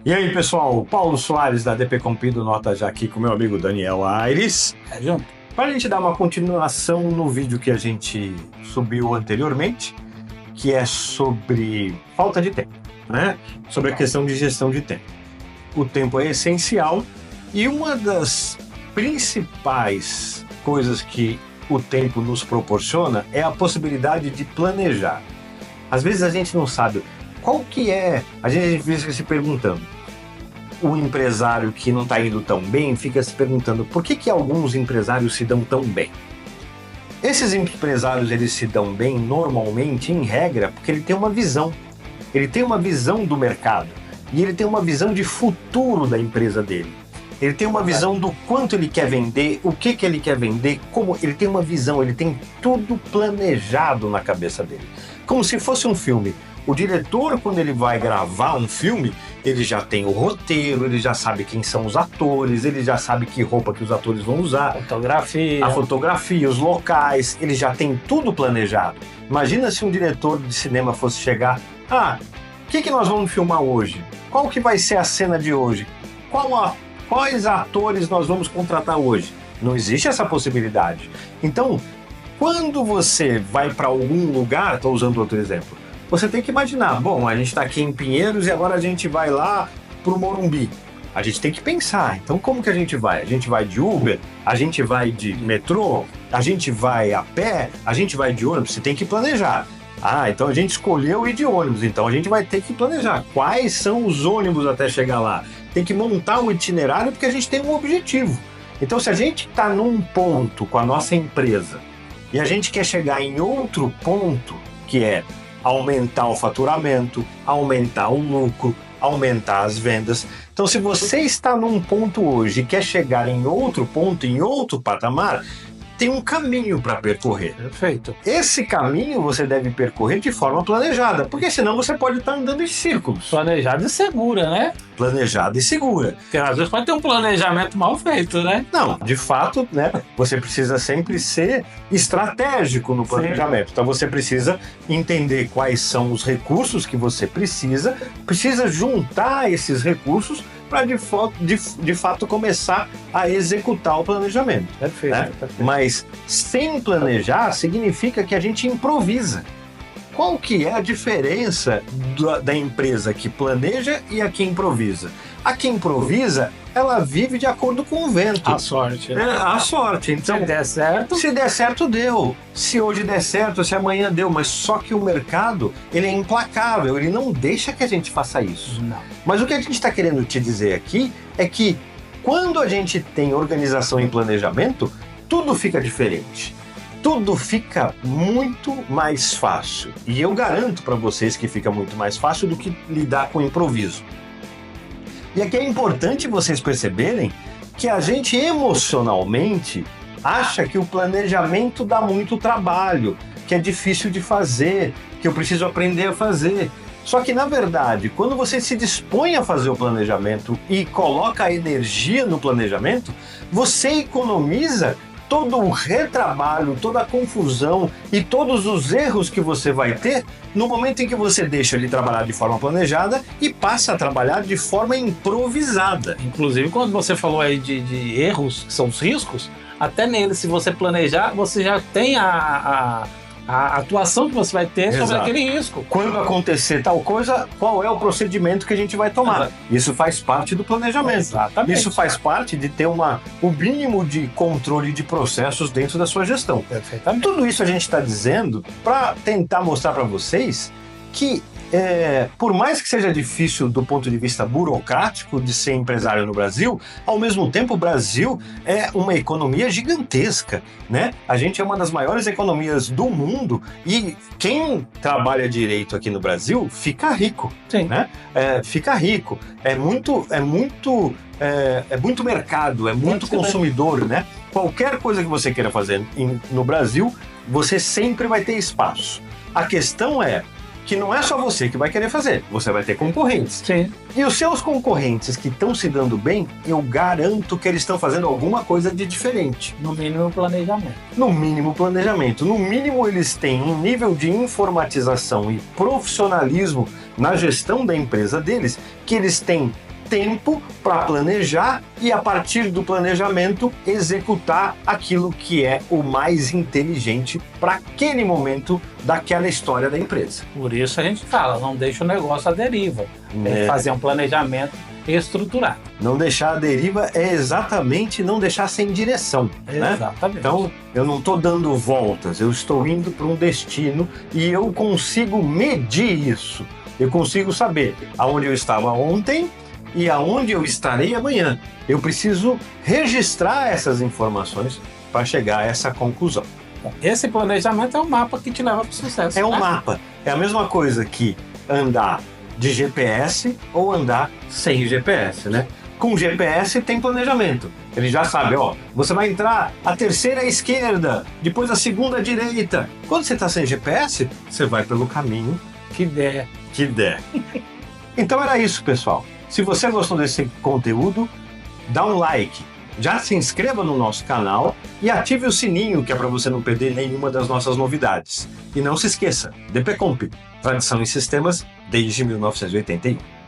E aí, pessoal, Paulo Soares da DP Compido Nota já aqui com meu amigo Daniel Aires. Junto. Para a gente dar uma continuação no vídeo que a gente subiu anteriormente, que é sobre falta de tempo, né? Sobre a questão de gestão de tempo. O tempo é essencial e uma das principais coisas que o tempo nos proporciona é a possibilidade de planejar. Às vezes a gente não sabe qual que é, a gente fica se perguntando. O empresário que não está indo tão bem fica se perguntando por que alguns empresários se dão tão bem. Esses empresários eles se dão bem normalmente, em regra, porque ele tem uma visão. Ele tem uma visão do mercado e ele tem uma visão de futuro da empresa dele. Ele tem uma visão do quanto ele quer vender, o que ele quer vender, como ele tem uma visão, ele tem tudo planejado na cabeça dele. Como se fosse um filme. O diretor, quando ele vai gravar um filme, ele já tem o roteiro, ele já sabe quem são os atores, ele já sabe que roupa que os atores vão usar. A fotografia, os locais, ele já tem tudo planejado. Imagina se um diretor de cinema fosse chegar, o que nós vamos filmar hoje? Qual que vai ser a cena de hoje? Quais atores nós vamos contratar hoje? Não existe essa possibilidade. Então, quando você vai para algum lugar, estou usando outro exemplo, você tem que imaginar, bom, a gente está aqui em Pinheiros e agora a gente vai lá para o Morumbi. A gente tem que pensar, então como que a gente vai? A gente vai de Uber? A gente vai de metrô? A gente vai a pé? A gente vai de ônibus? Você tem que planejar. Então a gente escolheu ir de ônibus, então a gente vai ter que planejar. Quais são os ônibus até chegar lá? Tem que montar um itinerário porque a gente tem um objetivo. Então se a gente está num ponto com a nossa empresa e a gente quer chegar em outro ponto, que é aumentar o faturamento, aumentar o lucro, aumentar as vendas. Então, se você está num ponto hoje e quer chegar em outro ponto, em outro patamar, tem um caminho para percorrer. Perfeito. Esse caminho você deve percorrer de forma planejada, porque senão você pode estar andando em círculos. Planejada e segura, né? Planejada e segura. Porque às vezes pode ter um planejamento mal feito, né? Não, de fato, né? Você precisa sempre ser estratégico no planejamento. Sim. Então você precisa entender quais são os recursos que você precisa juntar esses recursos para de fato começar a executar o planejamento. Perfeito, né? perfeito. Mas sem planejar significa que a gente improvisa. Qual que é a diferença da empresa que planeja e a que improvisa? A que improvisa, ela vive de acordo com o vento. A sorte. Né? A sorte. Então, se der certo... Se der certo, deu. Se hoje der certo, se amanhã deu. Mas só que o mercado, ele é implacável. Ele não deixa que a gente faça isso. Não. Mas o que a gente está querendo te dizer aqui é que quando a gente tem organização e planejamento, tudo fica diferente. Tudo fica muito mais fácil. E eu garanto para vocês que fica muito mais fácil do que lidar com o improviso. E aqui é importante vocês perceberem que a gente emocionalmente acha que o planejamento dá muito trabalho, que é difícil de fazer, que eu preciso aprender a fazer. Só que, na verdade, quando você se dispõe a fazer o planejamento e coloca a energia no planejamento, você economiza todo o retrabalho, toda a confusão e todos os erros que você vai ter no momento em que você deixa de trabalhar de forma planejada e passa a trabalhar de forma improvisada. Inclusive, quando você falou aí de erros, que são os riscos, até nele, se você planejar, você já tem a atuação que você vai ter sobre aquele risco. Quando acontecer tal coisa, qual é o procedimento que a gente vai tomar? Exato. Isso faz parte do planejamento. Exatamente. Isso faz parte de ter o mínimo de controle de processos dentro da sua gestão. Perfeitamente. Tudo isso a gente está dizendo para tentar mostrar para vocês que por mais que seja difícil do ponto de vista burocrático de ser empresário no Brasil, ao mesmo tempo o Brasil é uma economia gigantesca, né? A gente é uma das maiores economias do mundo e quem trabalha direito aqui no Brasil fica rico, Sim. Né? Fica rico, é muito mercado, é muito consumidor, né? Qualquer coisa que você queira fazer no Brasil, você sempre vai ter espaço. A questão é que não é só você que vai querer fazer, você vai ter concorrentes. Sim. E os seus concorrentes que estão se dando bem, eu garanto que eles estão fazendo alguma coisa de diferente. No mínimo planejamento. No mínimo planejamento. No mínimo eles têm um nível de informatização e profissionalismo na gestão da empresa deles, que eles têm tempo para planejar e, a partir do planejamento, executar aquilo que é o mais inteligente para aquele momento daquela história da empresa. Por isso a gente fala, não deixa o negócio à deriva. Tem que fazer um planejamento estruturado. Não deixar a deriva é exatamente não deixar sem direção. Né? Exatamente. Então, eu não estou dando voltas, eu estou indo para um destino e eu consigo medir isso. Eu consigo saber aonde eu estava ontem e aonde eu estarei amanhã. Eu preciso registrar essas informações para chegar a essa conclusão. Esse planejamento é um mapa que te leva para o sucesso. É um né? mapa. É a mesma coisa que andar de GPS ou andar sem GPS, né? Com GPS tem planejamento. Ele já sabe, ó, você vai entrar a terceira à esquerda, depois a segunda à direita. Quando você está sem GPS, você vai pelo caminho Que der. que der. Então era isso, pessoal. Se você gostou desse conteúdo, dá um like. Já se inscreva no nosso canal e ative o sininho, que é para você não perder nenhuma das nossas novidades. E não se esqueça, DPComp, tradição em sistemas desde 1981.